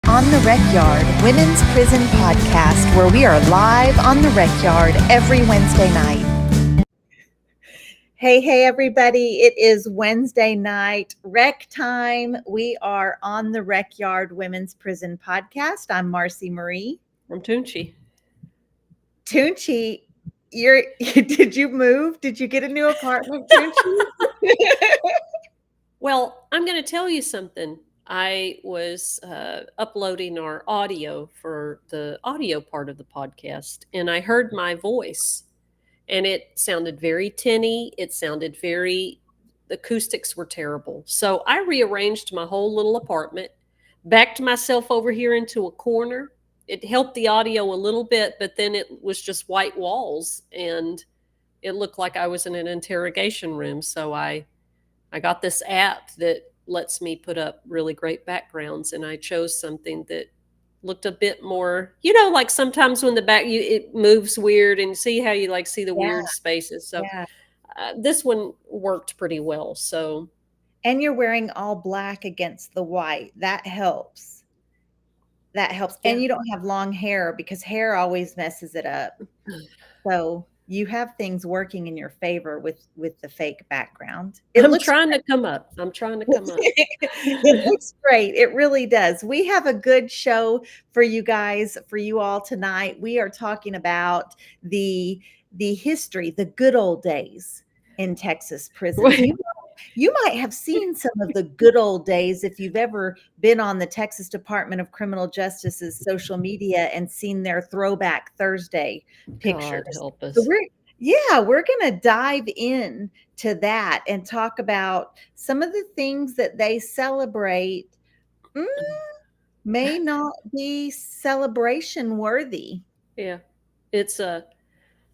On the Rec Yard, Women's Prison Podcast, where we are live on the Rec Yard every Wednesday night. Hey, everybody. It is Wednesday night, rec time. We are on the Rec Yard Women's Prison Podcast. I'm Marci Marie. I'm Toonchi. Toonchi, did you move? Did you get a new apartment, Toonchi? Well, I'm going to tell you something. I was uploading our audio for the audio part of the podcast, and I heard my voice, and it sounded very tinny. It sounded the acoustics were terrible. So I rearranged my whole little apartment, backed myself over here into a corner. It helped the audio a little bit, but then it was just white walls, and it looked like I was in an interrogation room. So I got this app that lets me put up really great backgrounds, and I chose something that looked a bit more, like sometimes when it moves weird, and see how you see the weird spaces. So this one worked pretty well. So, and you're wearing all black against the white. That helps. Yeah. And you don't have long hair, because hair always messes it up. So you have things working in your favor with the fake background. I'm trying to come up. It looks great. It really does. We have a good show for you guys, for you all tonight. We are talking about the history, the good old days in Texas prison. You might have seen some of the good old days if you've ever been on the Texas Department of Criminal Justice's social media and seen their Throwback Thursday pictures. God help us. So we're going to dive in to that and talk about some of the things that they celebrate may not be celebration worthy. Yeah. It's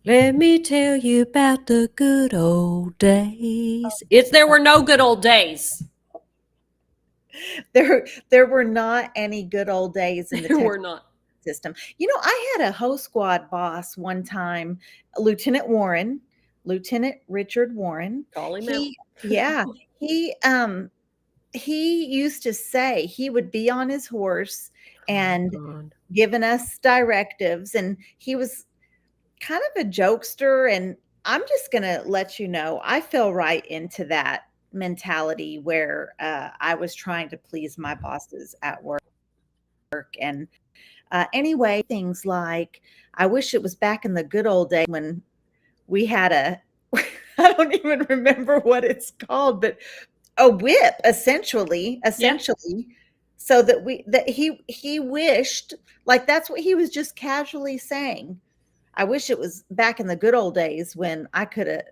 let me tell you about the good old days. There were no good old days. There were not any good old days in the There were not. System. I had a host squad boss one time, Lieutenant Richard Warren. Call him out. Yeah. He used to say he would be on his horse and giving us directives, and he was kind of a jokester, and I'm just going to let you know, I fell right into that mentality where I was trying to please my bosses at work. And anyway, things like, I wish it was back in the good old days when we had I don't even remember what it's called, but a whip, essentially, so that he wished, like, that's what he was just casually saying. I wish it was back in the good old days when I could have,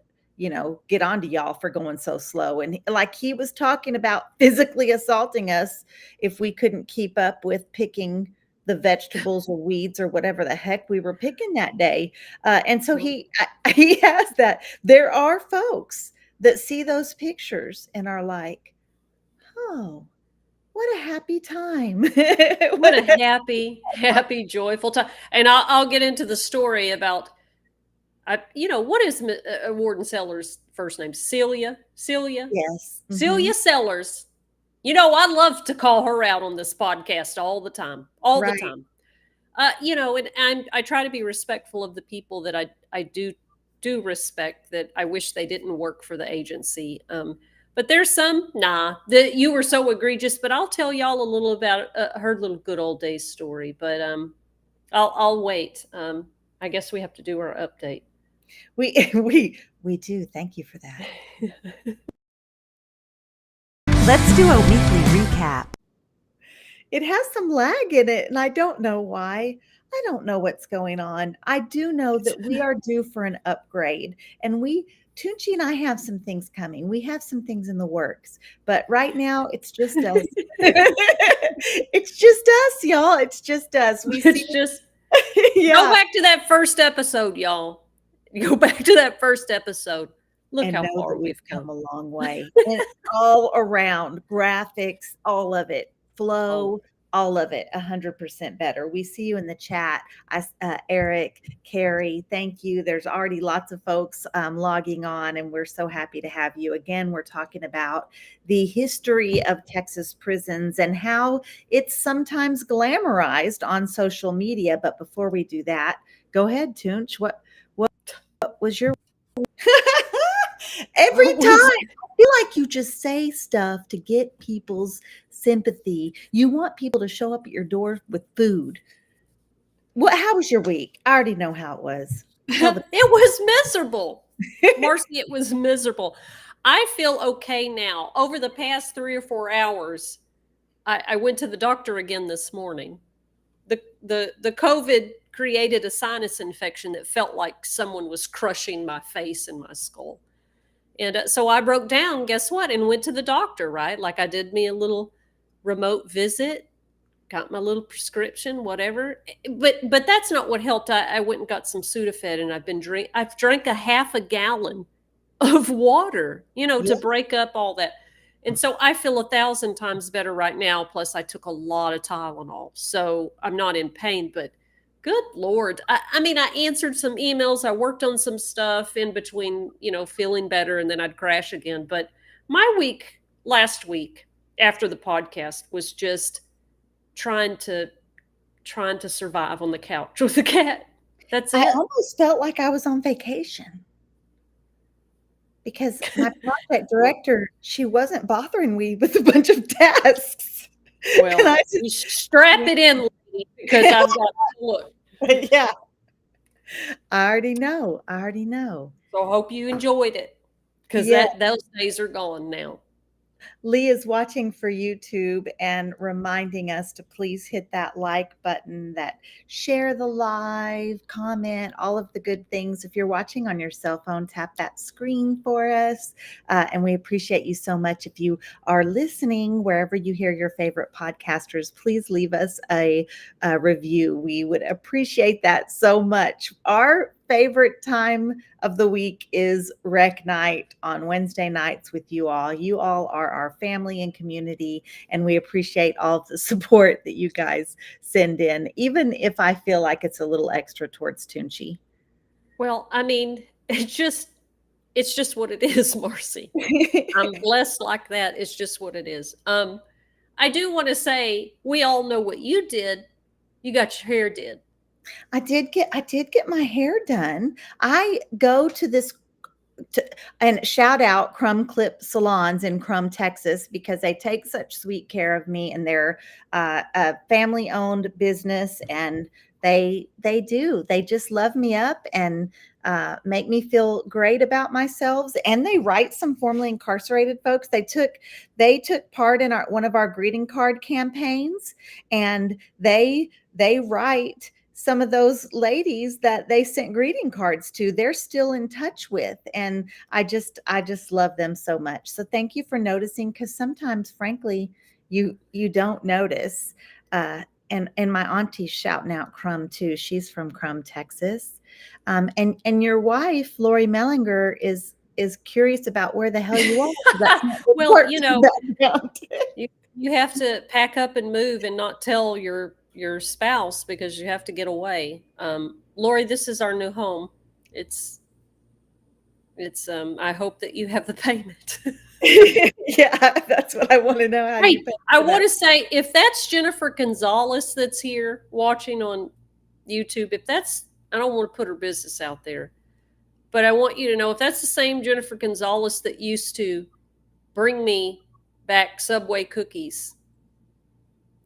get onto y'all for going so slow. And like, he was talking about physically assaulting us if we couldn't keep up with picking the vegetables or weeds or whatever the heck we were picking that day. And so he has that. There are folks that see those pictures and are like, oh, what a happy time. What a happy, joyful time. And I'll get into the story about, what is Warden Sellers' first name? Celia? Yes. Mm-hmm. Celia Sellers. I love to call her out on this podcast all the time. The time. And I try to be respectful of the people that I do respect, that I wish they didn't work for the agency. But there's some, that you were so egregious, but I'll tell y'all a little about her little good old days story. But I'll wait. I guess we have to do our update. We do. Thank you for that. Let's do a weekly recap. It has some lag in it, and I don't know why. I don't know what's going on. I do know that we are due for an upgrade, and Toonchi and I have some things coming. We have some things in the works, but right now it's just us. It's just us, y'all. It's just us. Go back to that first episode, y'all. Go back to that first episode. Look how far we've come. A long way. And all around, graphics, all of it, flow, all of it 100% better. We see you in the chat. Eric, Carrie, thank you. There's already lots of folks logging on, and we're so happy to have you. Again, we're talking about the history of Texas prisons and how it's sometimes glamorized on social media. But before we do that, go ahead, Toonch. What was your every time? I feel like you just say stuff to get people's sympathy. You want people to show up at your door with food. How was your week? I already know how it was. It was miserable. Marci, it was miserable. I feel okay now. Over the past 3 or 4 hours, I went to the doctor again this morning. The COVID created a sinus infection that felt like someone was crushing my face and my skull. And so I broke down, guess what, and went to the doctor, right? Like I did me a little remote visit, got my little prescription, whatever. But that's not what helped. I went and got some Sudafed, and I've drank a half a gallon of water, to break up all that. And so I feel 1,000 times better right now. Plus I took a lot of Tylenol. So I'm not in pain, but good Lord. I mean, I answered some emails. I worked on some stuff in between, feeling better, and then I'd crash again. But my week last week after the podcast was just trying to survive on the couch with the cat. That's it. I almost felt like I was on vacation because my project director, she wasn't bothering me with a bunch of tasks. Well, you strap it in, lady, because I've got to look. Yeah. I already know. So I hope you enjoyed it, because those days are gone now. Lee is watching for YouTube and reminding us to please hit that like button, that share the live, comment, all of the good things. If you're watching on your cell phone, tap that screen for us. And we appreciate you so much. If you are listening wherever you hear your favorite podcasters, please leave us a review. We would appreciate that so much. Our favorite time of the week is rec night on Wednesday nights with you all. You all are our family and community, and we appreciate all of the support that you guys send in, even if I feel like it's a little extra towards Toonchi. Well, I mean, it's just what it is, Marci. I'm blessed like that. It's just what it is. I do want to say, we all know what you did. You got your hair did. I did get my hair done. I go to this and shout out Crumb Clip Salons in Crumb, Texas, because they take such sweet care of me, and they're a family-owned business, and they just love me up and make me feel great about myself. And they write some formerly incarcerated folks. They took part in one of our greeting card campaigns, and they write some of those ladies that they sent greeting cards to. They're still in touch with, and I just love them so much. So thank you for noticing, because sometimes, frankly, you don't notice. And my auntie's shouting out Crumb too. She's from Crumb, Texas. And your wife, Lori Mellinger, is curious about where the hell you are. Well, you have to pack up and move and not tell your spouse, because you have to get away. Lori, this is our new home. It's I hope that you have the payment. Yeah, that's what I want to know. How hey, I want to say, if that's Jennifer Gonzalez that's here watching on YouTube, I don't want to put her business out there, but I want you to know, if that's the same Jennifer Gonzalez that used to bring me back Subway cookies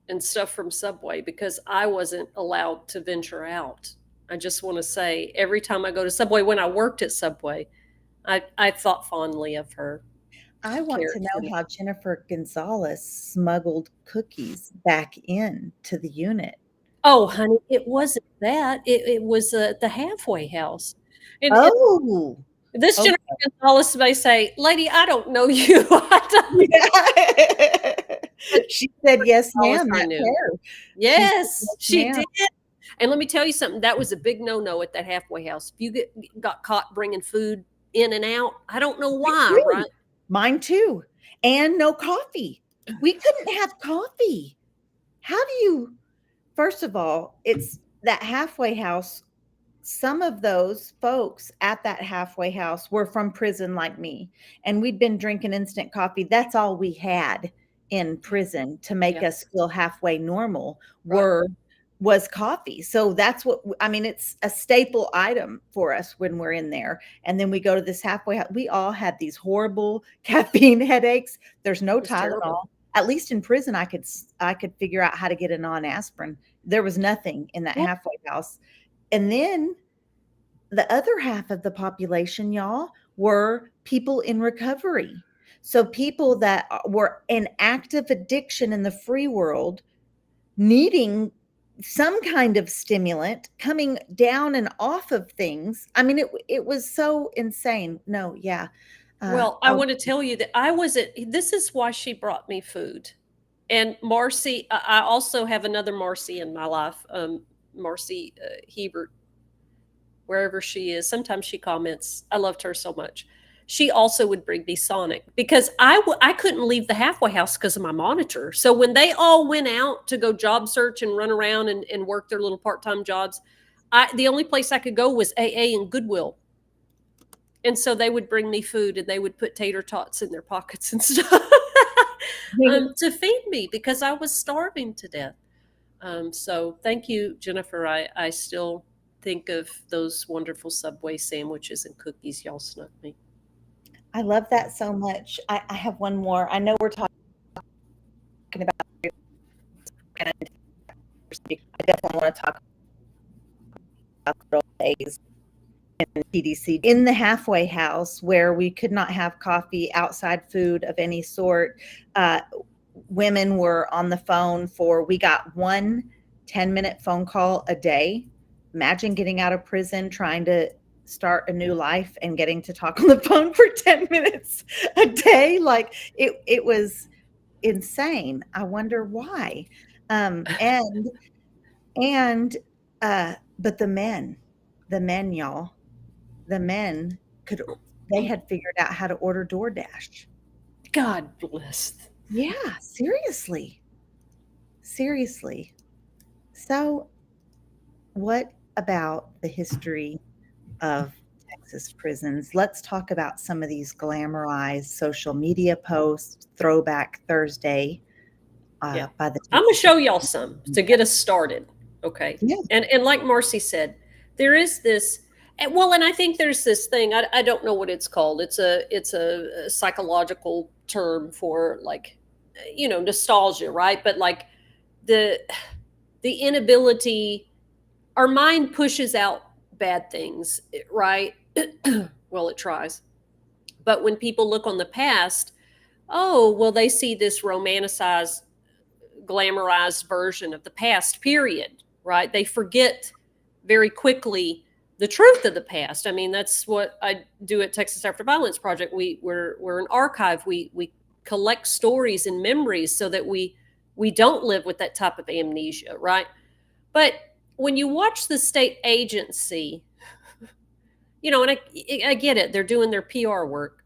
and stuff from Subway, because I wasn't allowed to venture out. I just want to say, every time I go to Subway, when I worked at Subway, I thought fondly of her. I want to know how Jennifer Gonzalez smuggled cookies back in to the unit. Oh, honey, it wasn't that. It was the halfway house. This Jennifer Gonzalez may say, "Lady, I don't know you." She said, "Yes, ma'am." I knew. Yes, she did. And let me tell you something. That was a big no-no at that halfway house. If you got caught bringing food in and out, I don't know why, right? Mine too. And no coffee. We couldn't have coffee. how do you, first of all, it's that halfway house. Some of those folks at that halfway house were from prison like me, and we'd been drinking instant coffee. That's all we had in prison to make Yeah. us feel halfway normal Right. was coffee. So that's what I mean, it's a staple item for us when we're in there. And then we go to this halfway house. We all had these horrible caffeine headaches. There's no It's terrible. Tylenol. At least in prison, I could figure out how to get a non-aspirin. There was nothing in that Yeah. halfway house. And then the other half of the population, y'all, were people in recovery. So people that were in active addiction in the free world, needing some kind of stimulant, coming down and off of things. I mean, it was so insane. No, yeah. Well, I want to tell you that I was at, this is why she brought me food. And Marci, I also have another Marci in my life, Marci Hebert, wherever she is. Sometimes she comments. I loved her so much. She also would bring me Sonic because I couldn't leave the halfway house because of my monitor. So when they all went out to go job search and run around and work their little part-time jobs, the only place I could go was AA and Goodwill. And so they would bring me food and they would put tater tots in their pockets and stuff to feed me because I was starving to death. So thank you, Jennifer. I still think of those wonderful Subway sandwiches and cookies y'all snuck me. I love that so much. I have one more. I know we're talking about, I definitely want to talk about Good Ole Days and TDC in the halfway house where we could not have coffee, outside food of any sort. Women were on the phone we got 1 10-minute phone call a day. Imagine getting out of prison, trying to start a new life and getting to talk on the phone for 10 minutes a day. Like it was insane. I wonder why. But the men, y'all, they had figured out how to order DoorDash. God bless. Yeah, seriously. So what about the history of Texas prisons? Let's talk about some of these glamorized social media posts, Throwback Thursday. Yeah. By the I'm going to show y'all some to get us started. Okay. Yeah. And like Marci said, there is this, and I think there's this thing, I don't know what it's called. It's a psychological term for like, nostalgia, right? But like the inability, our mind pushes out bad things, right? Well, it tries. But when people look on the past, oh, well, they see this romanticized, glamorized version of the past period, right? They forget very quickly the truth of the past. I mean, that's what I do at Texas After Violence Project. We're an archive. We collect stories and memories so that we don't live with that type of amnesia, right? But when you watch the state agency, and I get it, they're doing their PR work.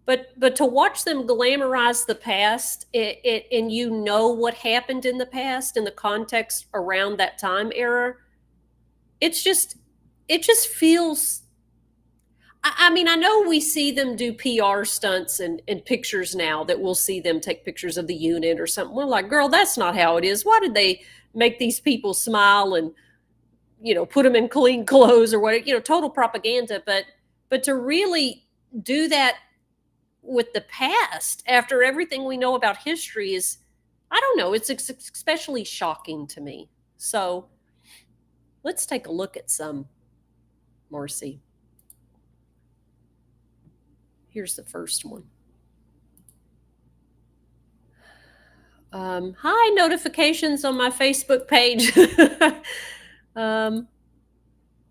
But to watch them glamorize the past, and what happened in the past in the context around that time era, it just feels. I mean, I know we see them do PR stunts and pictures now that we'll see them take pictures of the unit or something. We're like, girl, that's not how it is. Why did they make these people smile and put them in clean clothes or what? Total propaganda. But to really do that with the past after everything we know about history is, I don't know, it's especially shocking to me. So let's take a look at some, Marci. Here's the first one. Hi, notifications on my Facebook page. Hold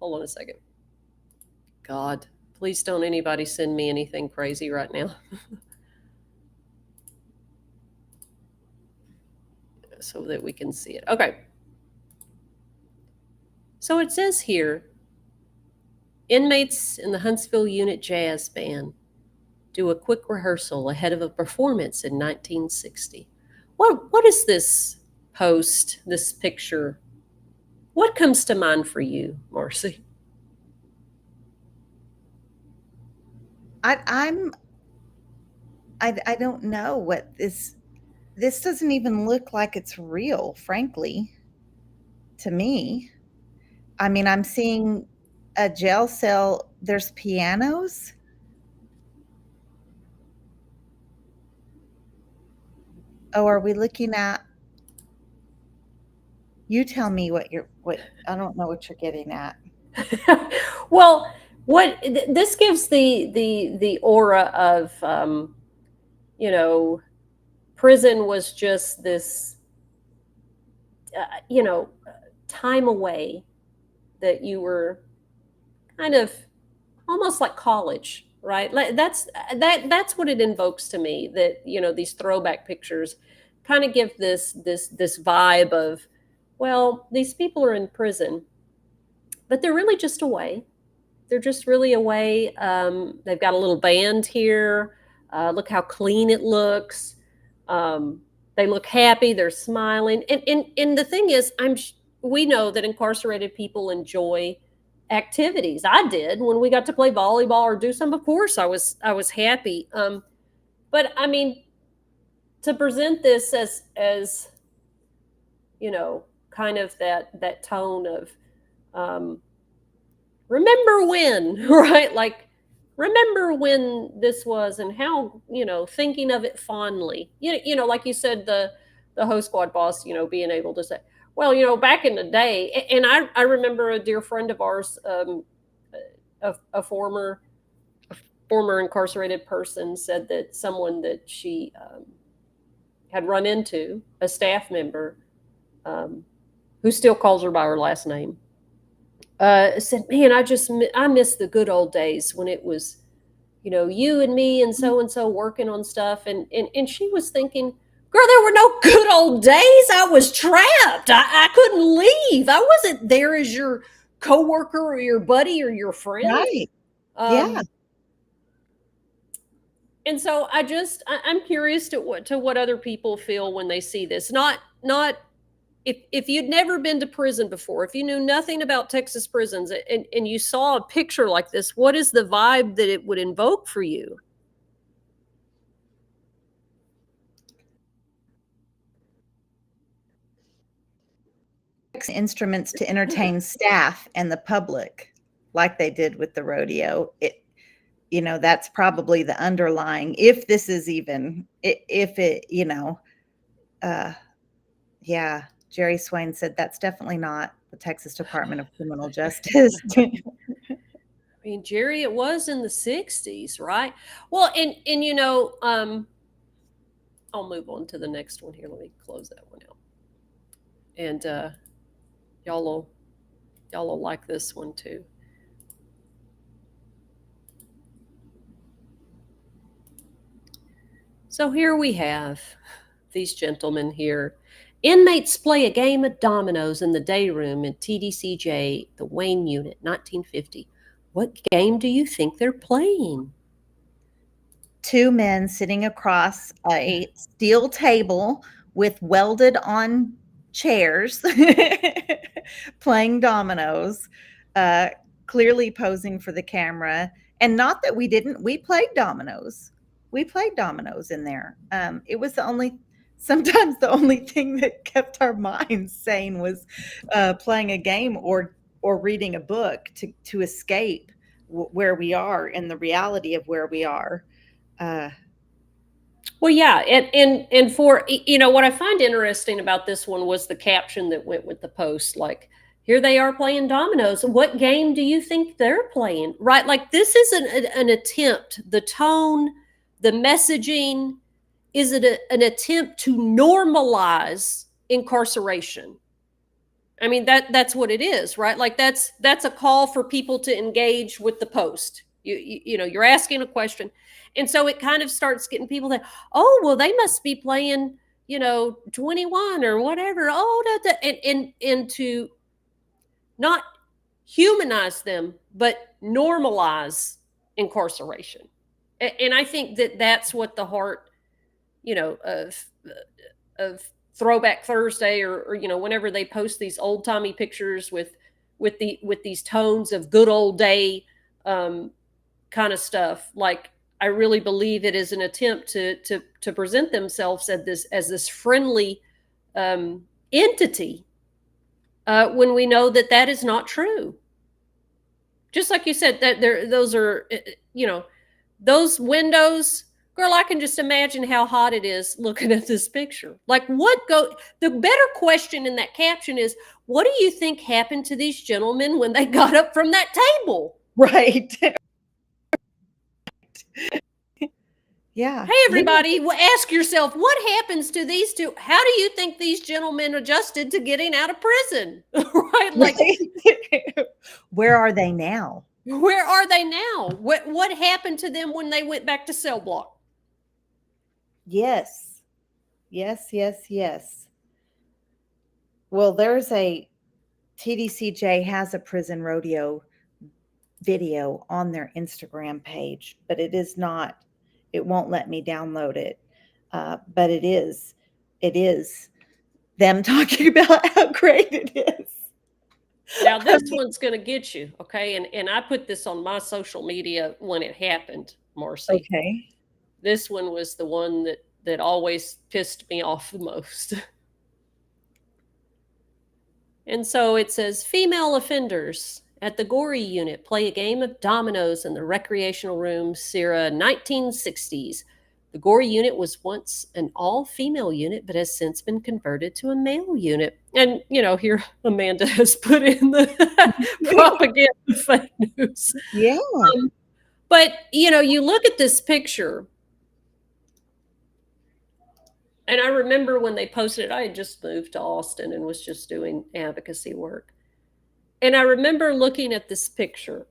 on a second. God, please don't anybody send me anything crazy right now. So that we can see it. Okay. So it says here, inmates in the Huntsville Unit Jazz Band do a quick rehearsal ahead of a performance in 1960. What is this post, this picture, what comes to mind for you, Marci? I don't know what this doesn't even look like it's real, frankly, to me. I mean, I'm seeing a jail cell. There's pianos. Oh, are we looking at? You tell me what I don't know what you're getting at. Well, this gives the aura of you know, prison was just this you know, time away that you were kind of almost like college, right? That's what it invokes to me, that these throwback pictures kind of give this vibe of, well, these people are in prison, but they're really just away. They're just really away. They've got a little band here. Look how clean it looks. They look happy. They're smiling. And the thing is, we know that incarcerated people enjoy activities. I did when we got to play volleyball or do some. Of course, I was happy. But I mean, to present this as kind of that tone of remember when, right? Like, remember when this was, and how, thinking of it fondly. Like you said, the host squad boss, being able to say, well, back in the day, and I remember a dear friend of ours, a former incarcerated person, said that someone that she had run into, a staff member, who still calls her by her last name, said, "Man, I miss the good old days when it was, you and me and so working on stuff." And she was thinking, "Girl, there were no good old days. I was trapped. I couldn't leave. I wasn't there as your coworker or your buddy or your friend." Right. Yeah. And so I'm curious to what other people feel when they see this. Not if you'd never been to prison before, if you knew nothing about Texas prisons, and you saw a picture like this, what is the vibe that it would invoke for you? Instruments to entertain staff and the public, like they did with the rodeo. That's probably the underlying, if this is even, if it, yeah. Jerry Swain said that's definitely not the Texas Department of Criminal Justice. I mean, Jerry, it was in the 60s, right? Well, and I'll move on to the next one here. Let me close that one out. And y'all will like this one too. So here we have these gentlemen here. Inmates play a game of dominoes in the day room in TDCJ, the Wayne Unit, 1950. What game do you think they're playing? Two men sitting across a steel table with welded on chairs playing dominoes, clearly posing for the camera. And not that we played dominoes. We played dominoes in there. It was sometimes the only thing that kept our minds sane was playing a game or reading a book to escape where we are and the reality of where we are. Well, yeah, and for what I find interesting about this one was the caption that went with the post, like, here they are playing dominoes. What game do you think they're playing? Right? Like, this is an attempt, the tone, the messaging, is it an attempt to normalize incarceration? I mean, that's what it is, right? Like, that's a call for people to engage with the post. You're asking a question, and so it kind of starts getting people that, oh, well, they must be playing 21 or whatever. Oh, and to not humanize them, but normalize incarceration. And I think that that's what the heart, of Throwback Thursday, or whenever they post these old timey pictures with these tones of good old day kind of stuff. Like, I really believe it is an attempt to present themselves as this friendly entity, when we know that is not true. Just like you said, that those are, those windows. Girl, I can just imagine how hot it is looking at this picture. Like, the better question in that caption is, what do you think happened to these gentlemen when they got up from that table? Right. Yeah. Hey, everybody, ask yourself, what happens to these two? How do you think these gentlemen adjusted to getting out of prison? Right? Like, where are they now? Where are they now? What happened to them when they went back to cell block? Yes. Yes, yes, yes. Well, there's a TDCJ has a prison rodeo video on their Instagram page, but it won't let me download it. But it is them talking about how great it is. Now, this one's going to get you, okay? And I put this on my social media when it happened, Marci. Okay. This one was the one that always pissed me off the most. And so it says, female offenders at the Gory unit play a game of dominoes in the recreational room, circa 1960s. The Gory unit was once an all-female unit, but has since been converted to a male unit. And, here Amanda has put in the propaganda fake news. Yeah. But, you look at this picture, and I remember when they posted it, I had just moved to Austin and was just doing advocacy work. And I remember looking at this picture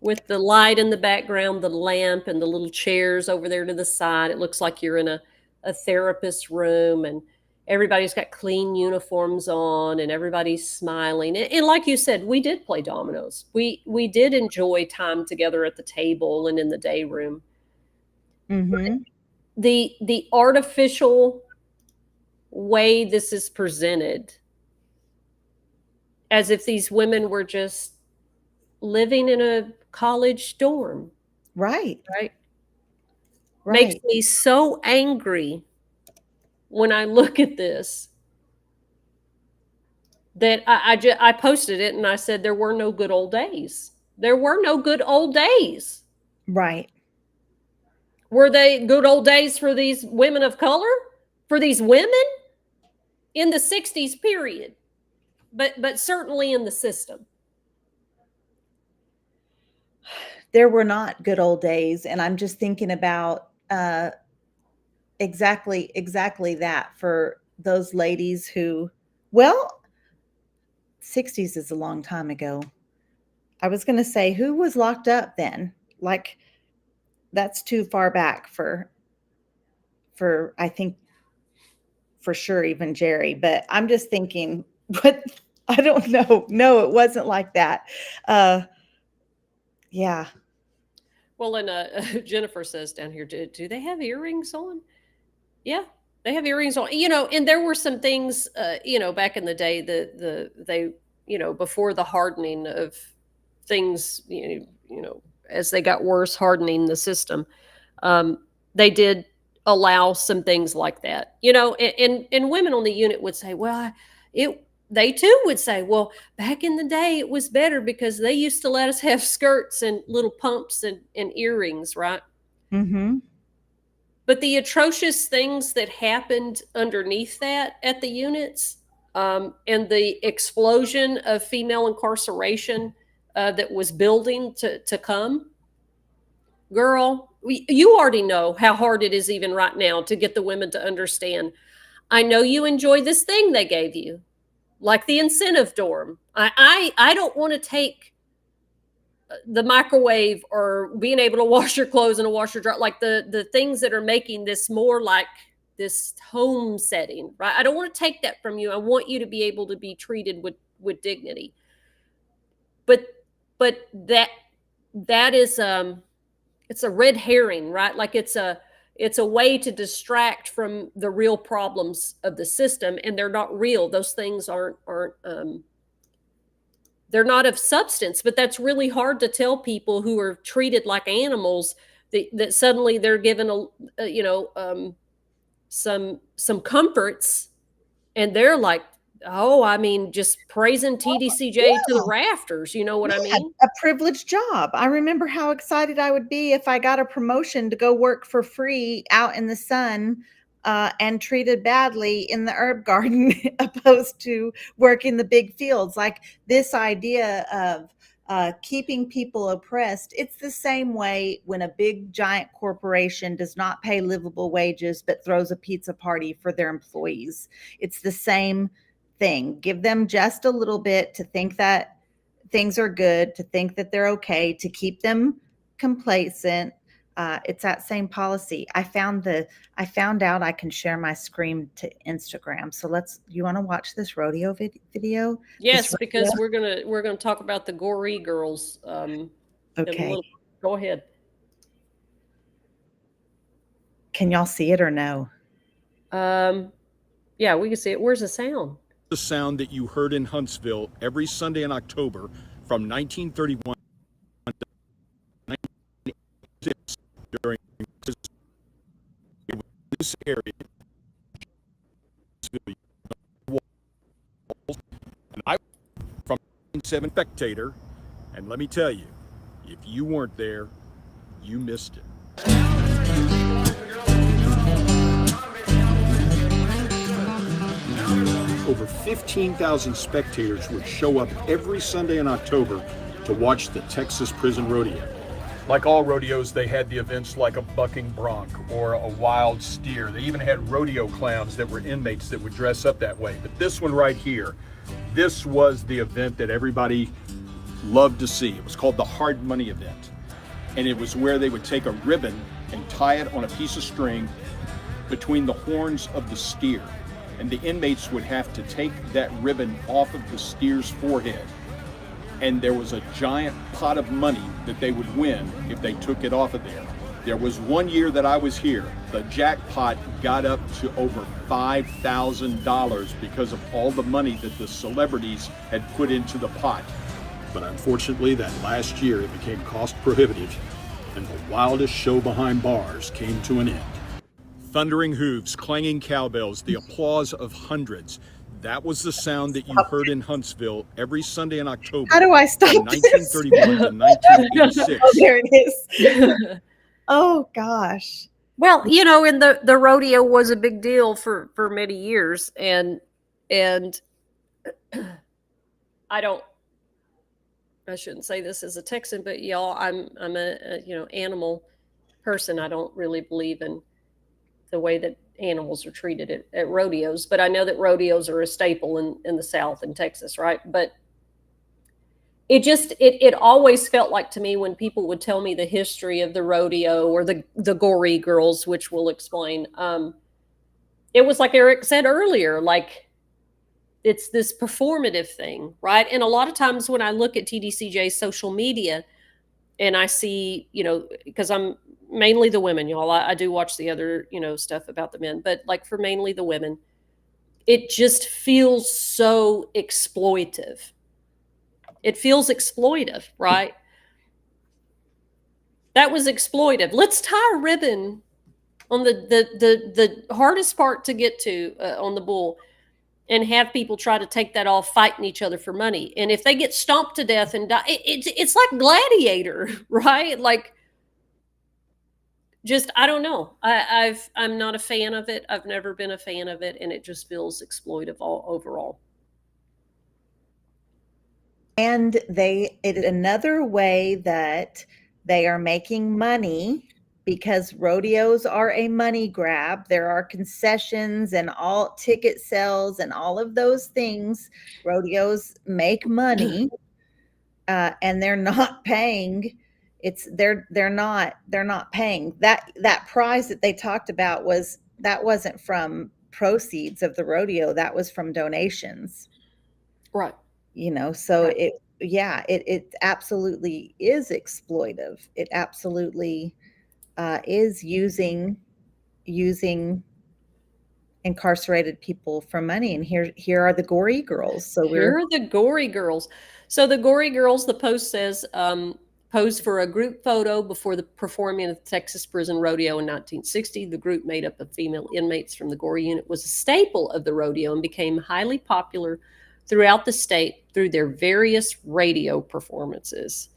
with the light in the background, the lamp, and the little chairs over there to the side. It looks like you're in a therapist's room, and everybody's got clean uniforms on, and everybody's smiling. And like you said, we did play dominoes. We did enjoy time together at the table and in the day room. Mm-hmm. The artificial way this is presented, as if these women were just living in a college dorm. Right. Makes me so angry when I look at this, that I posted it and I said, there were no good old days. There were no good old days. Right. Were they good old days for these women of color? For these women? In the 60s, period. But certainly in the system. There were not good old days. And I'm just thinking about exactly that for those ladies who, well, 60s is a long time ago. I was going to say, who was locked up then? Like, that's too far back for I think for sure even Jerry, but I'm just thinking, what, I don't know. No, it wasn't like that. Yeah. Well, and Jennifer says down here, do they have earrings on? Yeah, they have earrings on. And there were some things, back in the day, they before the hardening of things, as they got worse, hardening the system, they did allow some things like that, and women on the unit would say, well, they too would say, well, back in the day, it was better because they used to let us have skirts and little pumps and earrings, right? Mm-hmm. But the atrocious things that happened underneath that at the units, and the explosion of female incarceration that was building to come, girl, you already know how hard it is even right now to get the women to understand. I know you enjoy this thing they gave you, like the incentive dorm. I don't want to take the microwave or being able to wash your clothes in a washer dryer, like the things that are making this more like this home setting, right? I don't want to take that from you. I want you to be able to be treated with dignity. But that is it's a red herring, right? Like it's a, it's a way to distract from the real problems of the system, and they're not real. Those things aren't they're not of substance. But that's really hard to tell people who are treated like animals, that suddenly they're given some comforts, and they're like, oh, I mean, just praising TDCJ to the rafters. You know what I mean? A privileged job. I remember how excited I would be if I got a promotion to go work for free out in the sun, and treated badly in the herb garden, opposed to working the big fields. Like this idea of keeping people oppressed. It's the same way when a big giant corporation does not pay livable wages but throws a pizza party for their employees. It's the same thing. Give them just a little bit to think that things are good, to think that they're okay, to keep them complacent. It's that same policy. I found out I can share my screen to Instagram. So you want to watch this rodeo video? Yes, because we're gonna talk about the Goree girls. Okay. Go ahead. Can y'all see it or no? Yeah, we can see it. Where's the sound? The sound that you heard in Huntsville every Sunday in October from 1931 to 1986 during this area. And I from 7 spectator, and let me tell you, if you weren't there, you missed it. Over 15,000 spectators would show up every Sunday in October to watch the Texas Prison Rodeo. Like all rodeos, they had the events like a bucking bronc or a wild steer. They even had rodeo clowns that were inmates that would dress up that way. But this one right here, this was the event that everybody loved to see. It was called the Hard Money event. And it was where they would take a ribbon and tie it on a piece of string between the horns of the steer. And the inmates would have to take that ribbon off of the steer's forehead. And there was a giant pot of money that they would win if they took it off of there. There was one year that I was here, the jackpot got up to over $5,000 because of all the money that the celebrities had put into the pot. But unfortunately, that last year it became cost prohibitive, and the wildest show behind bars came to an end. Thundering hooves, clanging cowbells, the applause of hundreds. That was the sound that you heard in Huntsville every Sunday in October. How do I stop from 1931 to 1986. Oh, there it is. Oh gosh. Well, and the rodeo was a big deal for many years, and I shouldn't say this as a Texan, but y'all, I'm a animal person. I don't really believe in the way that animals are treated at rodeos, but I know that rodeos are a staple in the South and Texas, right? But it always felt like to me when people would tell me the history of the rodeo or the Goree girls, which we'll explain, it was like Eric said earlier, like it's this performative thing, right? And a lot of times when I look at TDCJ's social media and I see, because I'm mainly the women, y'all. I do watch the other, stuff about the men, but like for mainly the women, it just feels so exploitive. It feels exploitive, right? That was exploitive. Let's tie a ribbon on the hardest part to get to on the bull, and have people try to take that off, fighting each other for money. And if they get stomped to death and die, it's like Gladiator, right? Like, just, I don't know. I'm not a fan of it. I've never been a fan of it, and it just feels exploitive overall. And another way that they are making money, because rodeos are a money grab. There are concessions and all ticket sales and all of those things. Rodeos make money, and they're not paying. They're not paying. That prize that they talked about wasn't from proceeds of the rodeo. That was from donations. Right. So right. It absolutely is exploitive. It absolutely is using using incarcerated people for money. And here are the Gory Girls. So Here are the Gory Girls. So the Gory Girls, the post says, posed for a group photo before the performing at the Texas Prison Rodeo in 1960. The group, made up of female inmates from the Gory unit, was a staple of the rodeo and became highly popular throughout the state through their various radio performances.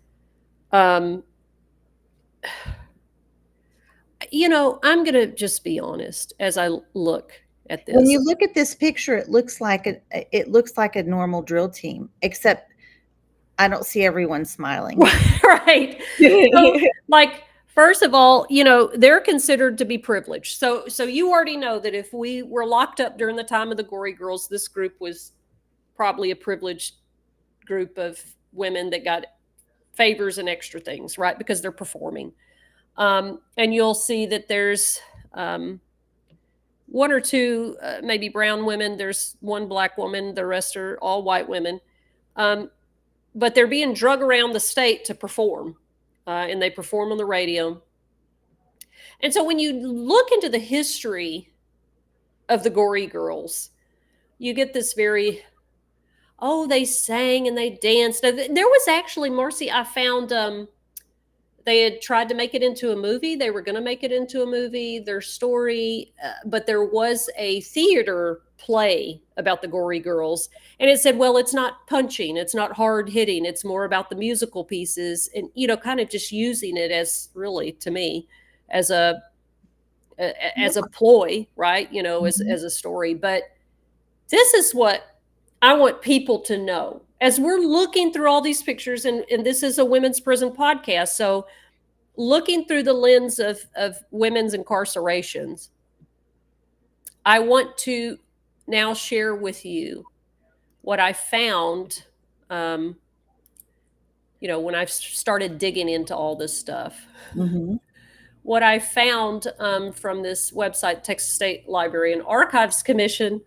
You know, I'm going to just be honest as I look at this. When you look at this picture, it looks like a normal drill team, except I don't see everyone smiling. Right. So, like, first of all, you know, they're considered to be privileged. So you already know that if we were locked up during the time of the Gory Girls, this group was probably a privileged group of women that got favors and extra things, right? Because they're performing. And you'll see that there's one or two maybe brown women. There's one black woman. The rest are all white women. But they're being drug around the state to perform, and they perform on the radio. And so when you look into the history of the Gory Girls, you get this very, they sang and they danced. There was actually, Marci, I found they had tried to make it into a movie. They were going to make it into a movie, their story, but there was a theater play about the Gory Girls. And it said, well, it's not punching, it's not hard hitting, it's more about the musical pieces, and, you know, kind of just using it as, really, to me, as a ploy, right? You know, as a story. But this is what I want people to know as we're looking through all these pictures, and this is a women's prison podcast. So looking through the lens of women's incarcerations, I want to now share with you what I found, you know, when I started digging into all this stuff. Mm-hmm. What I found from this website, Texas State Library and Archives Commission.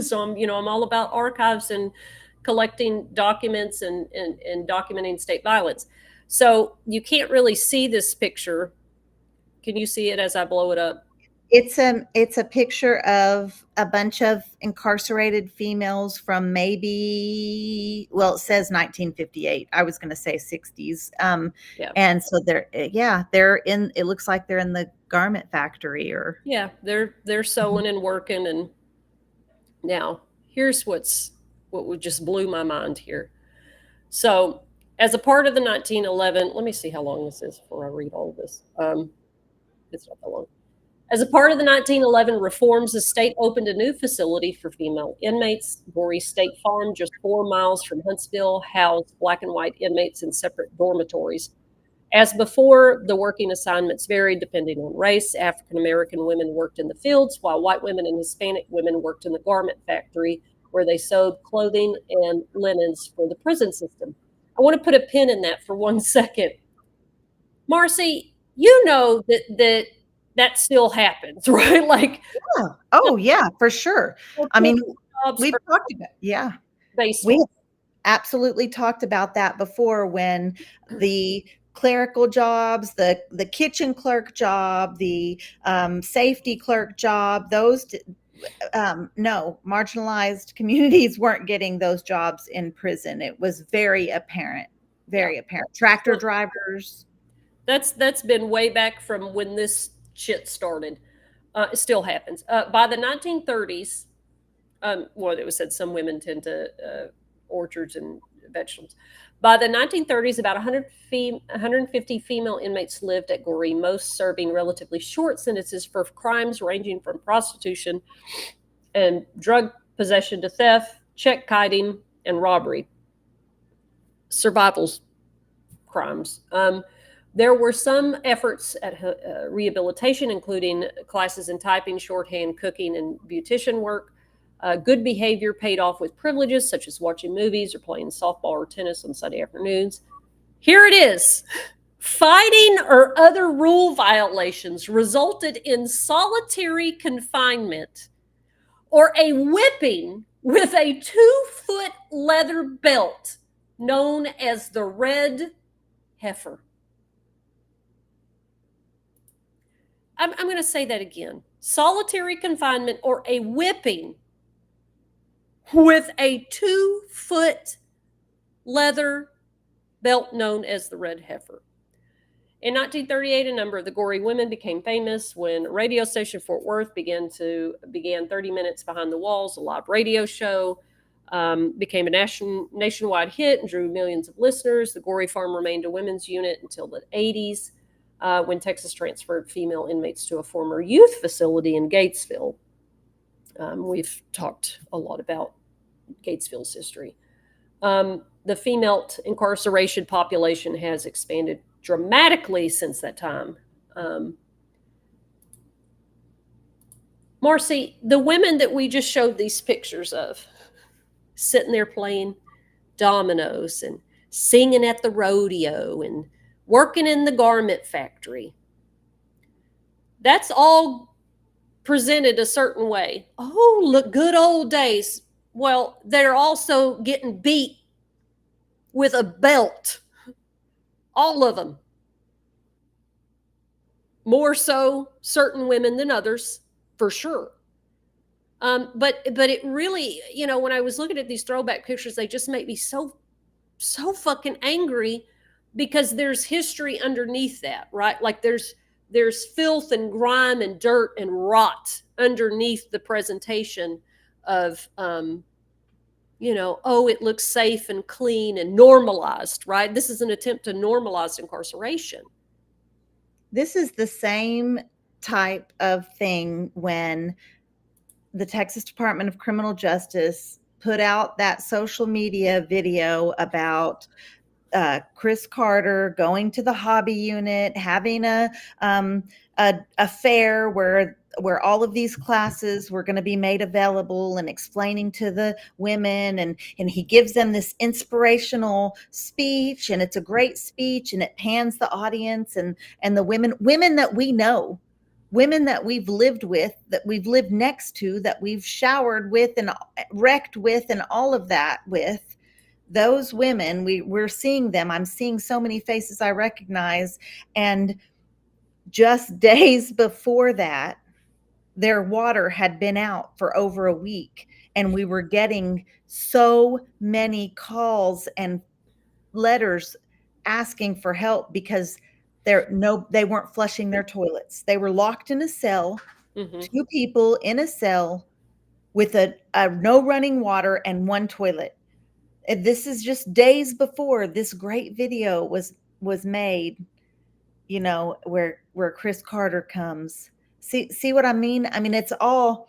So I'm all about archives and collecting documents and documenting state violence. So you can't really see this picture. Can you see it as I blow it up? It's a picture of a bunch of incarcerated females from maybe, well, it says 1958. I was going to say 60s. Yeah. And so they're in, it looks like they're in the garment factory, or. Yeah, they're sewing and working. And now here's what would just blew my mind here. So as a part of the 1911, let me see how long this is before I read all of this. It's not that long. As a part of the 1911 reforms, the state opened a new facility for female inmates. Gory State Farm, just 4 miles from Huntsville, housed black and white inmates in separate dormitories. As before, the working assignments varied depending on race. African American women worked in the fields, while white women and Hispanic women worked in the garment factory, where they sewed clothing and linens for the prison system. I want to put a pin in that for 1 second. Marci, you know that still happens, right? Like, yeah. Oh yeah, for sure. I mean, we've talked about, we absolutely talked about that before, when the clerical jobs, the kitchen clerk job, the safety clerk job, those no, marginalized communities weren't getting those jobs in prison. It was very apparent. Tractor drivers. That's been way back from when this shit started. It still happens. By the 1930s, well, it was said some women tend to orchards and vegetables. By the 1930s, about 150 female inmates lived at Gory, most serving relatively short sentences for crimes ranging from prostitution and drug possession to theft, check kiting, and robbery. Survival crimes. There were some efforts at rehabilitation, including classes in typing, shorthand, cooking, and beautician work. Good behavior paid off with privileges, such as watching movies or playing softball or tennis on Sunday afternoons. Here it is. Fighting or other rule violations resulted in solitary confinement or a whipping with a 2-foot leather belt known as the red heifer. I'm going to say that again. Solitary confinement or a whipping with a 2-foot leather belt known as the red heifer. In 1938, a number of the gory women became famous when a radio station, Fort Worth, began 30 Minutes Behind the Walls, a live radio show. Became a nationwide hit and drew millions of listeners. The Gory Farm remained a women's unit until the 80s, when Texas transferred female inmates to a former youth facility in Gatesville. We've talked a lot about Gatesville's history. The female incarceration population has expanded dramatically since that time. Marci, the women that we just showed these pictures of, sitting there playing dominoes and singing at the rodeo and working in the garment factory, that's all presented a certain way. Oh, look, good old days. Well, they're also getting beat with a belt. All of them. More so certain women than others, for sure. But it really, when I was looking at these throwback pictures, they just make me so fucking angry, because there's history underneath that, right? Like there's filth and grime and dirt and rot underneath the presentation of, oh, it looks safe and clean and normalized, right? This is an attempt to normalize incarceration. This is the same type of thing when the Texas Department of Criminal Justice put out that social media video about Chris Carter going to the hobby unit, having a fair where all of these classes were going to be made available, and explaining to the women, and he gives them this inspirational speech, and it's a great speech, and it pans the audience and the women that we know, women that we've lived with, that we've lived next to, that we've showered with and wrecked with and all of that with. Those women, we're seeing them. I'm seeing so many faces I recognize. And just days before that, their water had been out for over a week. And we were getting so many calls and letters asking for help because they weren't flushing their toilets. They were locked in a cell, 2 people in a cell with a no running water and 1 toilet. This is just days before this great video was made, where Chris Carter comes. See what I mean? I mean, it's all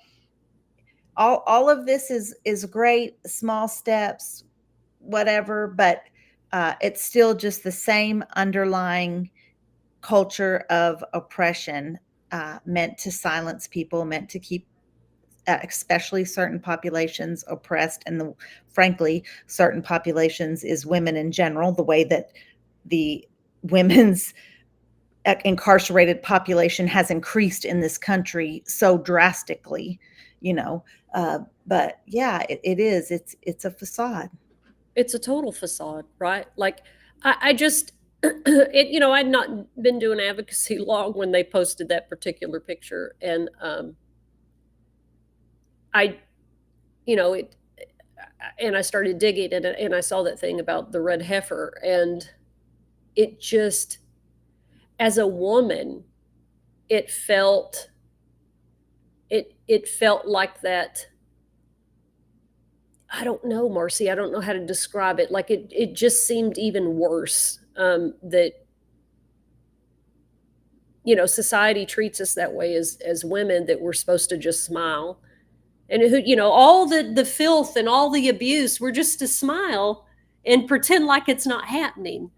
of this is great, small steps, whatever, but it's still just the same underlying culture of oppression, meant to silence people, meant to keep especially certain populations oppressed, and frankly, certain populations is women in general, the way that the women's incarcerated population has increased in this country so drastically, but yeah, it is. It's a facade. It's a total facade, right? Like I just, I'd not been doing advocacy long when they posted that particular picture. And, and I started digging and I saw that thing about the red heifer, and it just, as a woman, it felt like that. I don't know, Marci, I don't know how to describe it. Like it just seemed even worse, that, society treats us that way as women, that we're supposed to just smile. And all the filth and all the abuse, we're just to smile and pretend like it's not happening.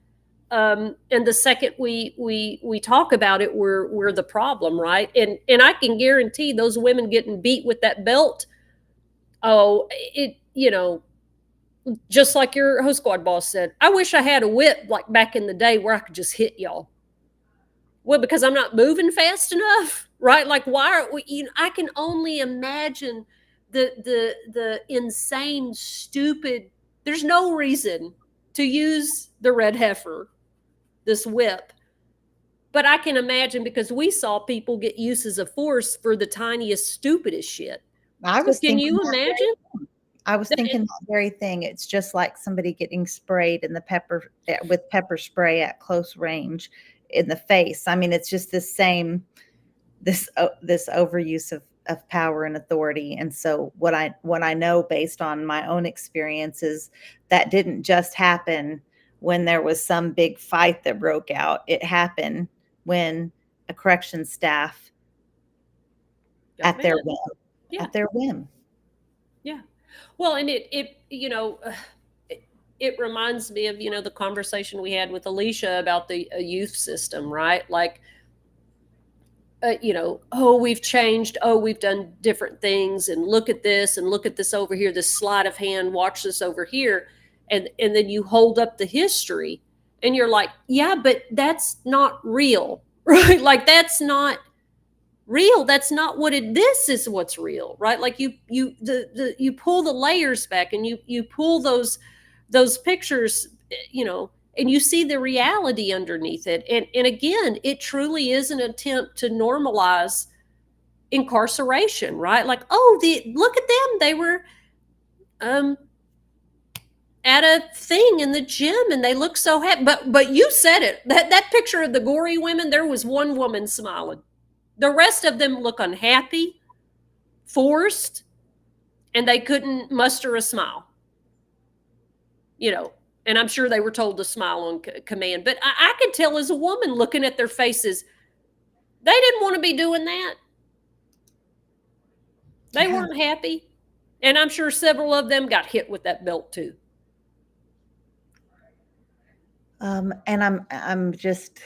And the second we talk about it, we're the problem, right? And I can guarantee those women getting beat with that belt. Oh, just like your host squad boss said, I wish I had a whip like back in the day where I could just hit y'all. Well, because I'm not moving fast enough, right? Like, why are we? I can only imagine the insane, stupid. There's no reason to use the red heifer, this whip, But I can imagine, because we saw people get uses of force for the tiniest, stupidest shit. I So was can thinking you that imagine? I was thinking that very thing. It's just like somebody getting sprayed in the with pepper spray at close range in the face. I mean, it's just this overuse of power and authority. And so what I know based on my own experiences, that didn't just happen when there was some big fight that broke out. It happened when a correction staff Got at their mad. whim, Yeah. at their whim. Yeah. Well, and it reminds me of, the conversation we had with Alicia about the youth system, right? Like, oh, we've changed. Oh, we've done different things, and look at this, and look at this over here, this sleight of hand, watch this over here. And then you hold up the history and you're like, yeah, but that's not real, right? Like, that's not real. That's not what this is what's real, right? Like, you pull the layers back, and you pull those pictures, and you see the reality underneath it. And again, it truly is an attempt to normalize incarceration, right? Like, oh, look at them. They were at a thing in the gym and they look so happy. But you said it. That picture of the gory women, there was one woman smiling. The rest of them look unhappy, forced, and they couldn't muster a smile. And I'm sure they were told to smile on command. But I could tell as a woman looking at their faces, they didn't want to be doing that. They weren't happy. And I'm sure several of them got hit with that belt too. And I'm just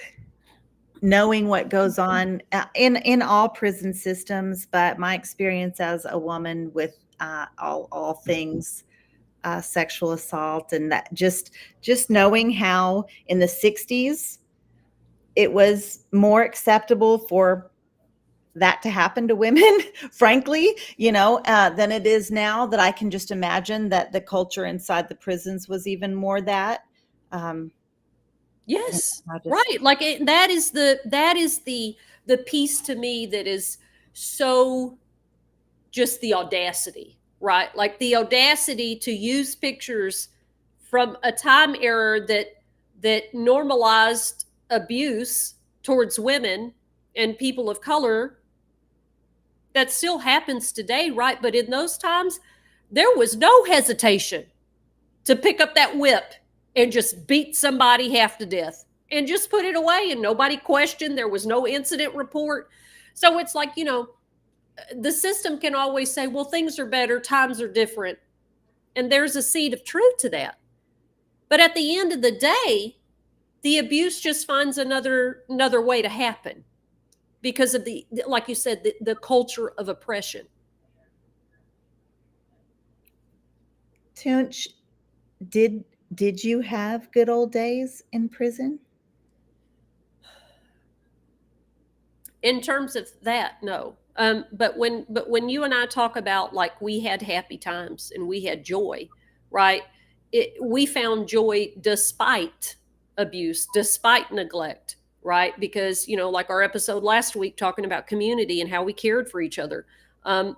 knowing what goes on in all prison systems, but my experience as a woman with all things sexual assault, and that just knowing how in the 60s it was more acceptable for that to happen to women, frankly, than it is now, that I can just imagine that the culture inside the prisons was even more that. Yes, right. Like, that is the piece to me that is so just the audacity, right? Like, the audacity to use pictures from a time era that normalized abuse towards women and people of color. That still happens today, right? But in those times, there was no hesitation to pick up that whip and just beat somebody half to death and just put it away, and nobody questioned. There was no incident report. So it's like, the system can always say, well, things are better, times are different. And there's a seed of truth to that. But at the end of the day, the abuse just finds another way to happen because of like you said, the culture of oppression. Toonch, did you have good old days in prison? In terms of that, no. But when you and I talk about, like, we had happy times and we had joy, right? We found joy despite abuse, despite neglect, right? Because, like our episode last week talking about community and how we cared for each other. I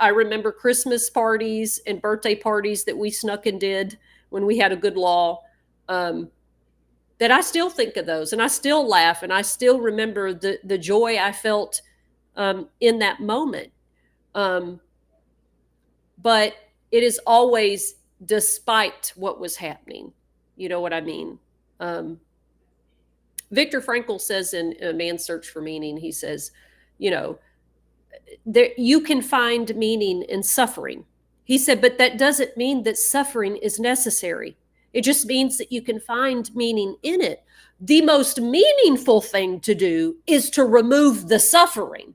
remember Christmas parties and birthday parties that we snuck and did when we had a good law. That I still think of those, and I still laugh, and I still remember the joy I felt in that moment. But it is always despite what was happening. You know what I mean? Viktor Frankl says in A Man's Search for Meaning, he says, you can find meaning in suffering. He said, but that doesn't mean that suffering is necessary. It just means that you can find meaning in it. The most meaningful thing to do is to remove the suffering,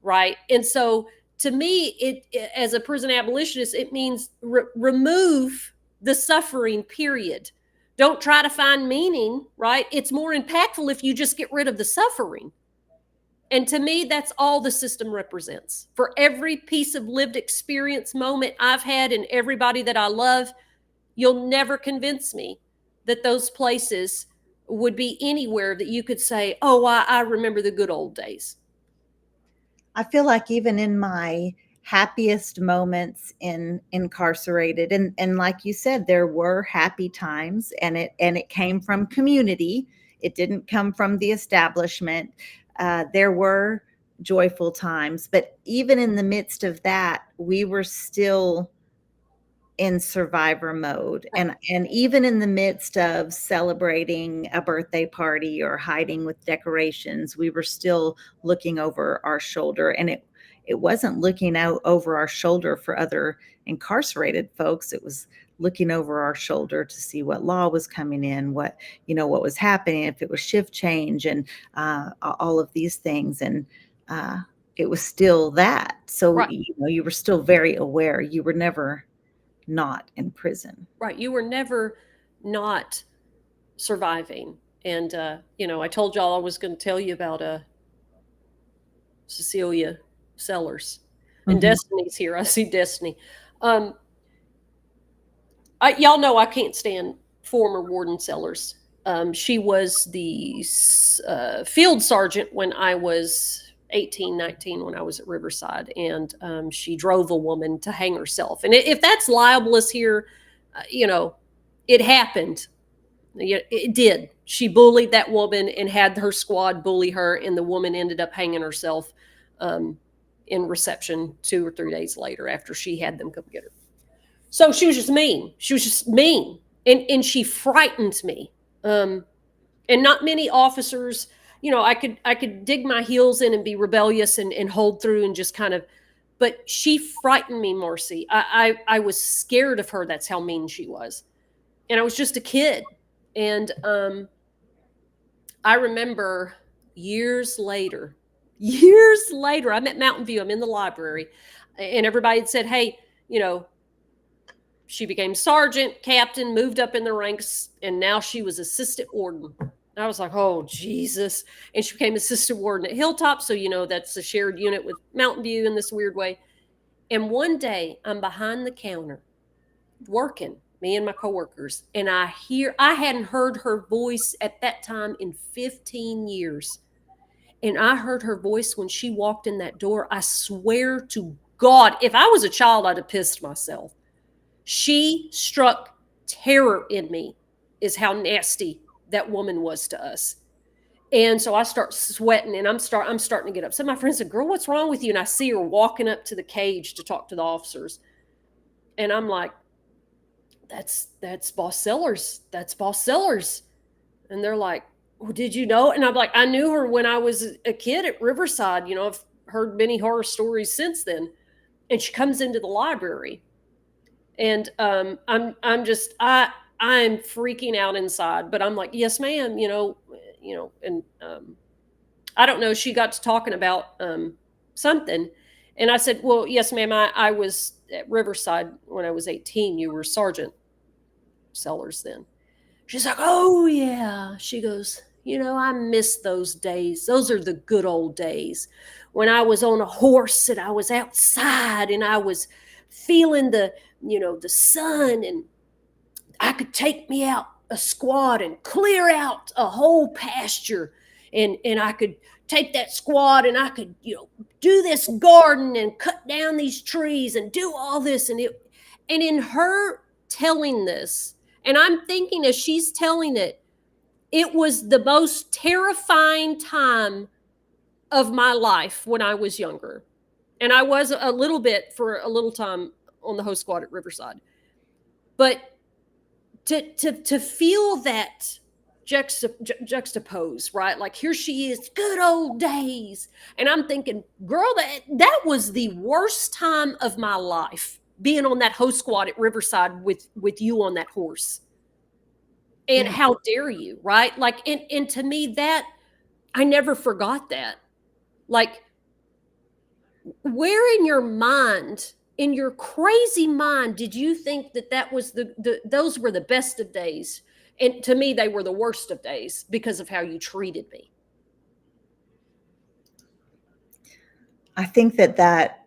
right? And so to me, as a prison abolitionist, it means remove the suffering, period. Don't try to find meaning, right? It's more impactful if you just get rid of the suffering. And to me, that's all the system represents. For every piece of lived experience moment I've had and everybody that I love, you'll never convince me that those places would be anywhere that you could say, oh, I remember the good old days? I feel like even in my happiest moments in incarcerated, and like you said, there were happy times, and it came from community. It didn't come from the establishment. There were joyful times, but even in the midst of that, we were still in survivor mode. And even in the midst of celebrating a birthday party or hiding with decorations, we were still looking over our shoulder. And it wasn't looking out over our shoulder for other incarcerated folks. It was looking over our shoulder to see what law was coming in, what was happening, if it was shift change, and all of these things. And it was still that. So Right. you were still very aware. You were never not in prison. Right. You were never not surviving. And, I told y'all I was going to tell you about Cecilia Sellers. And Mhm. Destiny's here. I see Destiny. Y'all know I can't stand former Warden Sellers. She was the field sergeant when I was 18, 19, when I was at Riverside, and she drove a woman to hang herself. And if that's libelous here, it happened. It did. She bullied that woman and had her squad bully her, and the woman ended up hanging herself in reception 2 or 3 days later after she had them come get her. So she was just mean. She was just mean, and she frightened me. And not many officers, I could dig my heels in and be rebellious and hold through and just kind of, but she frightened me, Marci. I was scared of her. That's how mean she was. And I was just a kid. And I remember years later, I'm at Mountain View, I'm in the library, and everybody had said, hey, she became sergeant, captain, moved up in the ranks, and now she was assistant warden. I was like, oh, Jesus. And she became assistant warden at Hilltop. So, that's a shared unit with Mountain View in this weird way. And one day I'm behind the counter working, me and my coworkers, and I hadn't heard her voice at that time in 15 years. And I heard her voice when she walked in that door. I swear to God, if I was a child, I'd have pissed myself. She struck terror in me, is how nasty that woman was to us. And so I start sweating, and I'm starting to get upset. My friend said, girl, what's wrong with you? And I see her walking up to the cage to talk to the officers. And I'm like, that's Boss Sellers. That's Boss Sellers. And they're like, well, did you know? And I'm like, I knew her when I was a kid at Riverside. I've heard many horror stories since then. And she comes into the library. And I'm freaking out inside, but I'm like, yes, ma'am, and I don't know, she got to talking about something. And I said, well, yes, ma'am, I was at Riverside when I was 18. You were Sergeant Sellers then. She's like, oh, yeah. She goes, I miss those days. Those are the good old days when I was on a horse and I was outside and I was feeling the sun, and I could take me out a squad and clear out a whole pasture. And I could take that squad and I could, do this garden and cut down these trees and do all this. And in her telling this, and I'm thinking as she's telling it, it was the most terrifying time of my life when I was younger. And I was a little bit for a little time on the host squad at Riverside. But to feel that juxtapose, right? Like here she is, good old days. And I'm thinking, girl, that was the worst time of my life, being on that host squad at Riverside with you on that horse. And yeah. How dare you, right? Like, and to me, that I never forgot that. Like, where in your mind, in your crazy mind, did you think that was those were the best of days? And to me, they were the worst of days because of how you treated me. I think that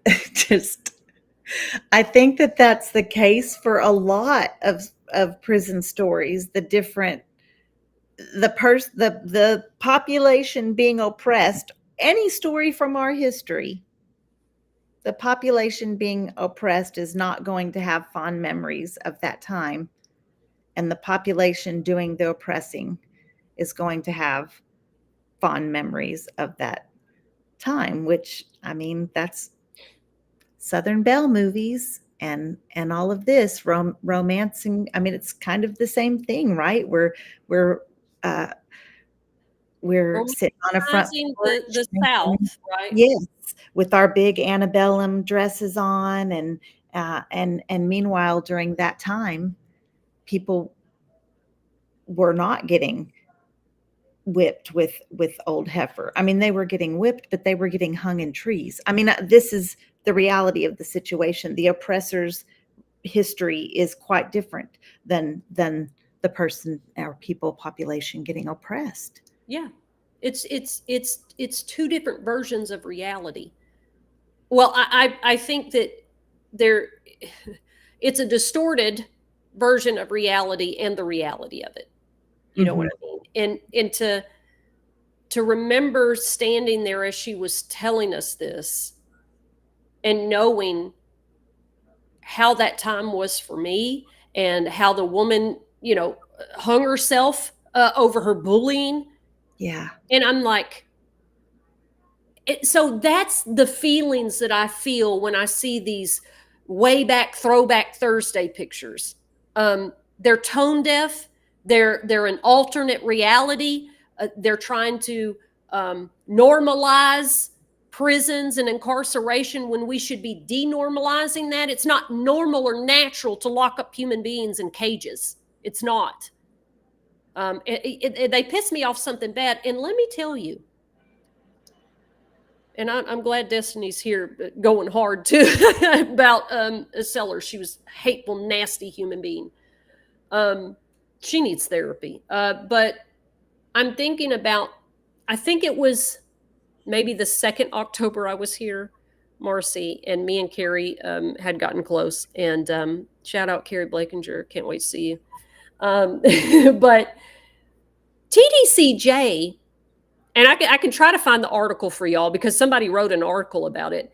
I think that's the case for a lot of prison stories, the different the population being oppressed, any story from our history, the population being oppressed is not going to have fond memories of that time. And the population doing the oppressing is going to have fond memories of that time, which, I mean, that's Southern Belle movies and all of this romancing. I mean, it's kind of the same thing, right? We're uh, sitting on a front Romanticizing porch the drinking, South, right? yes, with our big antebellum dresses on, and meanwhile, during that time, people were not getting whipped with old heifer. I mean, they were getting whipped, but they were getting hung in trees. I mean, this is the reality of the situation. The oppressor's history is quite different than the person or people population getting oppressed. Yeah. It's two different versions of reality. Well, I think that there it's a distorted version of reality and the reality of it. You know what I mean? And to remember standing there as she was telling us this and knowing how that time was for me and how the woman, hung herself over her bullying. Yeah. And I'm like, so that's the feelings that I feel when I see these way back Throwback Thursday pictures. They're tone deaf. They're an alternate reality. They're trying to normalize prisons and incarceration when we should be denormalizing that. It's not normal or natural to lock up human beings in cages. It's not. They piss me off something bad. And let me tell you, and I'm glad Destiny's here going hard too about Sellers. She was a hateful, nasty human being. She needs therapy. But I'm thinking about, I think it was maybe the 2nd October I was here, Marci, and me and Carrie had gotten close. And shout out Carrie Blakinger. Can't wait to see you. But TDCJ, and I can try to find the article for y'all because somebody wrote an article about it.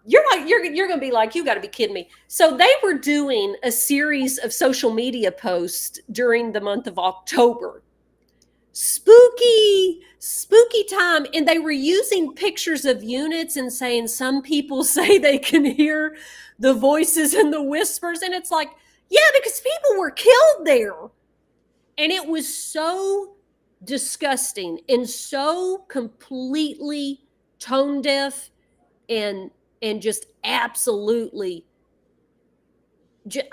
You're going to be like, you got to be kidding me. So they were doing a series of social media posts during the month of October. Spooky time. And they were using pictures of units and saying some people say they can hear the voices and the whispers. And it's like, yeah, because people were killed there. And it was so disgusting and so completely tone deaf and just absolutely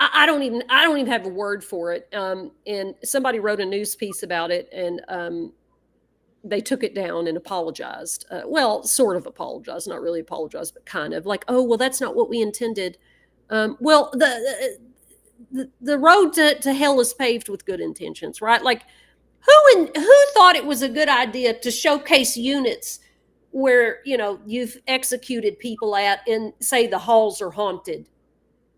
I don't even have a word for it. And somebody wrote a news piece about it, and they took it down and apologized. Well, sort of apologized, not really apologized, but kind of like, oh, well, that's not what we intended. Well, the road to hell is paved with good intentions, right? Like, who thought it was a good idea to showcase units where you've executed people at and say the halls are haunted?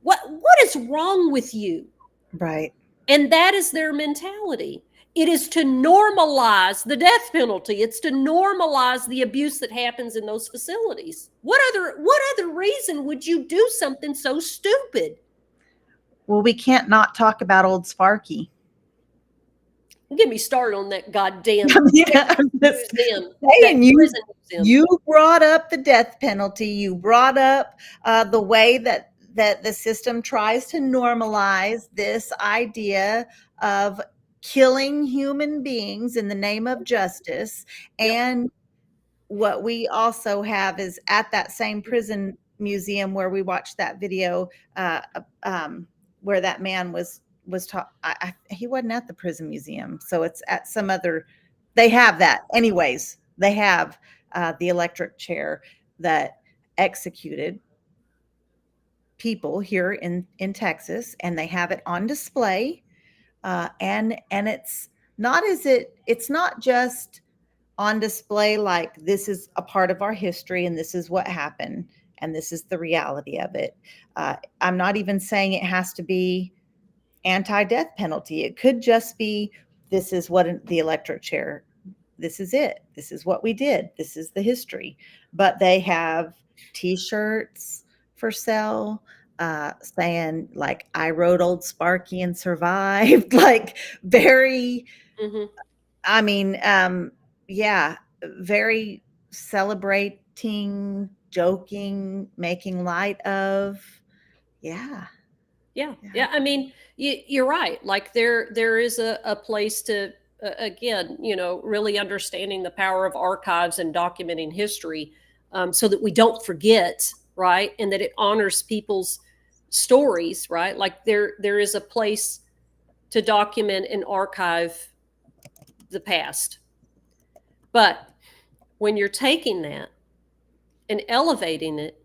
What is wrong with you? Right. And that is their mentality. It is to normalize the death penalty. It's to normalize the abuse that happens in those facilities. What other reason would you do something so stupid? Well, we can't not talk about old Sparky. Get me started on that goddamn museum. You brought up the death penalty. You brought up the way that the system tries to normalize this idea of killing human beings in the name of justice. And what we also have is at that same prison museum where we watched that video, where that man was taught. He wasn't at the prison museum, so it's at some other. They have that, anyways. They have the electric chair that executed people here in Texas, and they have it on display. And it's not just on display like this is a part of our history and this is what happened and this is the reality of it. I'm not even saying it has to be anti-death penalty. It could just be this is what the electric chair, this is it. This is what we did. This is the history. But they have T-shirts for sale saying like, I rode Old Sparky and survived. Like very, Mhm. I mean, yeah, very celebrating, joking, making light of. Yeah. Yeah. I mean, you're right. Like there is a place to, again, really understanding the power of archives and documenting history, so that we don't forget, right? And that it honors people's stories, right? Like there is a place to document and archive the past. But when you're taking that and elevating it,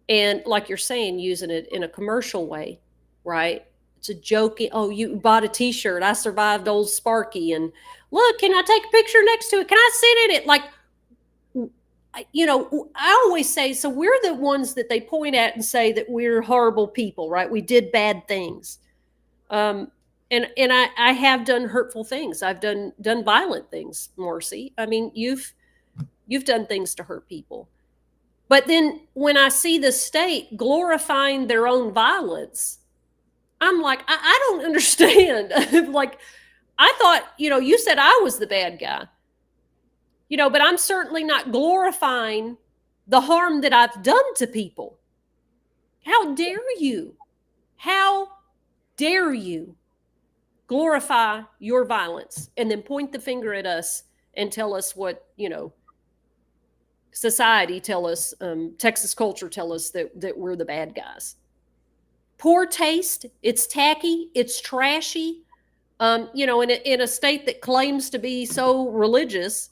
and like you're saying, using it in a commercial way, right? It's a joking, oh, you bought a T-shirt, I survived Old Sparky, and look, can I take a picture next to it? Can I sit in it? Like, I always say, so we're the ones that they point at and say that we're horrible people, right? We did bad things. And I have done hurtful things. I've done violent things, Marci. I mean, you've done things to hurt people. But then when I see the state glorifying their own violence, I'm like, I don't understand. Like, I thought, you said I was the bad guy, but I'm certainly not glorifying the harm that I've done to people. How dare you? How dare you glorify your violence and then point the finger at us and tell us what, society tell us, Texas culture tell us that we're the bad guys. Poor taste. It's tacky. It's trashy. In a state that claims to be so religious,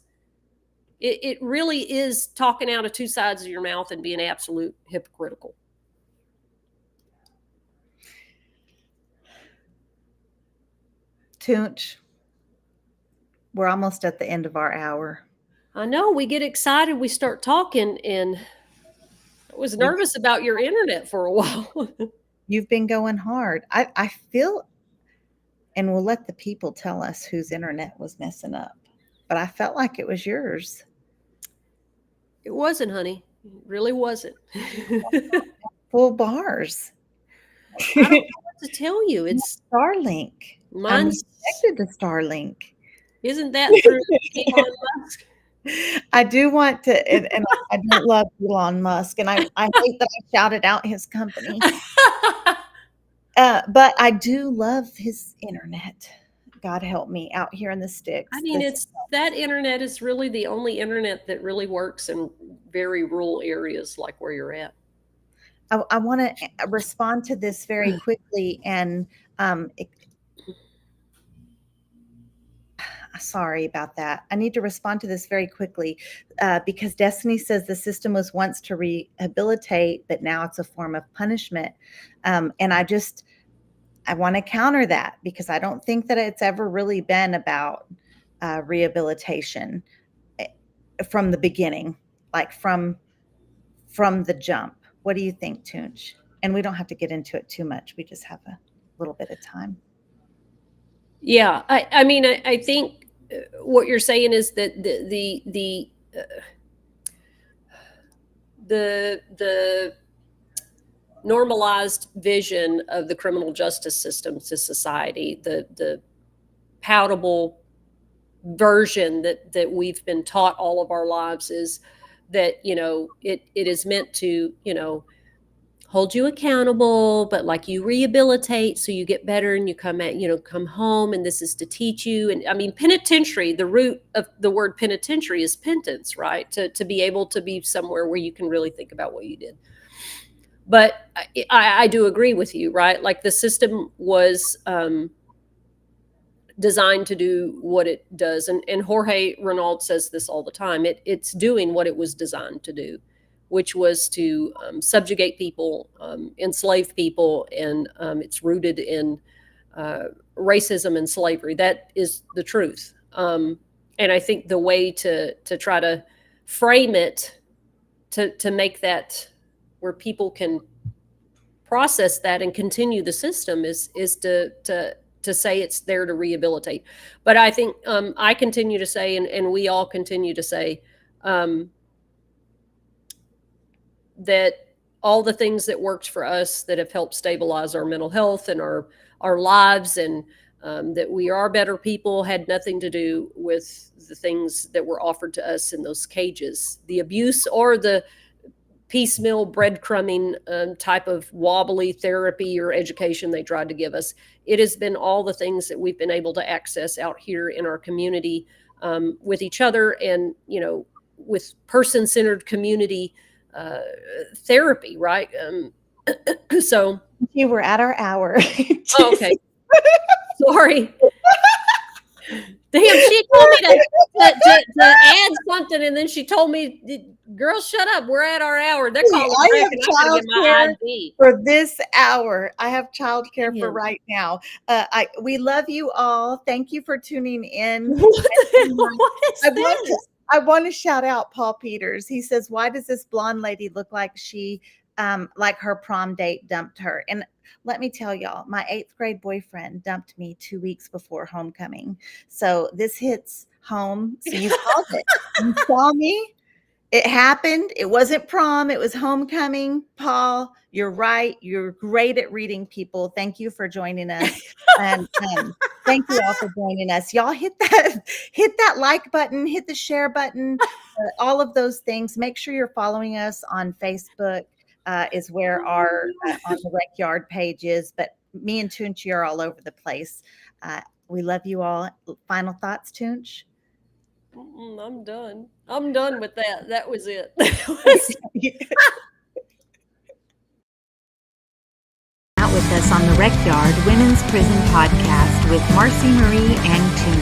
it really is talking out of two sides of your mouth and being absolute hypocritical. Toonch, we're almost at the end of our hour. I know, we get excited, we start talking, and I was nervous about your internet for a while. You've been going hard. I feel, and we'll let the people tell us whose internet was messing up, but I felt like it was yours. It wasn't, honey. It really wasn't. Full bars. I don't know what to tell you. It's Starlink. Mine's I'm connected to Starlink. Isn't that through Elon Musk? I do want to, and I don't love Elon Musk, and I hate that I shouted out his company. But I do love his internet. God help me out here in the sticks. I mean, that internet is really the only internet that really works in very rural areas like where you're at. I want to respond to this very quickly, and sorry about that. I need to respond to this very quickly because Destiny says the system was once to rehabilitate, but now it's a form of punishment. And I want to counter that because I don't think that it's ever really been about rehabilitation from the beginning, like from the jump. What do you think, Toonch? And we don't have to get into it too much. We just have a little bit of time. Yeah, I mean, I think what you're saying is that the normalized vision of the criminal justice system to society, the palatable version that we've been taught all of our lives is that, it is meant to, hold you accountable, but like you rehabilitate so you get better and you come home, and this is to teach you. And I mean, penitentiary, the root of the word penitentiary is penance, right? To be able to be somewhere where you can really think about what you did. But I do agree with you, right? Like the system was designed to do what it does. And Jorge Renaud says this all the time. It's doing what it was designed to do, which was to subjugate people, enslave people, and it's rooted in racism and slavery. That is the truth. And I think the way to try to frame it, to make that where people can process that and continue the system is to to say it's there to rehabilitate. But I think I continue to say, and we all continue to say, that all the things that worked for us that have helped stabilize our mental health and our lives, and that we are better people, had nothing to do with the things that were offered to us in those cages, the abuse or the piecemeal breadcrumbing type of wobbly therapy or education they tried to give us. It has been all the things that we've been able to access out here in our community, with each other, and, you know, with person-centered community therapy, right? So you were at our hour. oh, okay. Sorry. Damn, she told me to add something, and then she told me, "Girl, shut up. We're at our hour." They're calling I have back, and I gotta get my ID for this hour. I have childcare for Damn. right now. We love you all. Thank you for tuning in. What the hell? What is this? I want to shout out Paul Peters. He says, "Why does this blonde lady look like she, like her prom date dumped her?" And let me tell y'all, my 8th grade boyfriend dumped me 2 weeks before homecoming. So this hits home. So you called it. You saw me. It happened. It wasn't prom. It was homecoming. Paul, you're right. You're great at reading people. Thank you for joining us. And thank you all for joining us. Y'all hit that like button, hit the share button, all of those things. Make sure you're following us on Facebook. Is where our on the Recyard page is. But me and Toonchi are all over the place. We love you all. Final thoughts, Toonch? I'm done. I'm done with that. That was it. Out with us on the Recyard Women's Prison Podcast with Marci Marie and Toonchi.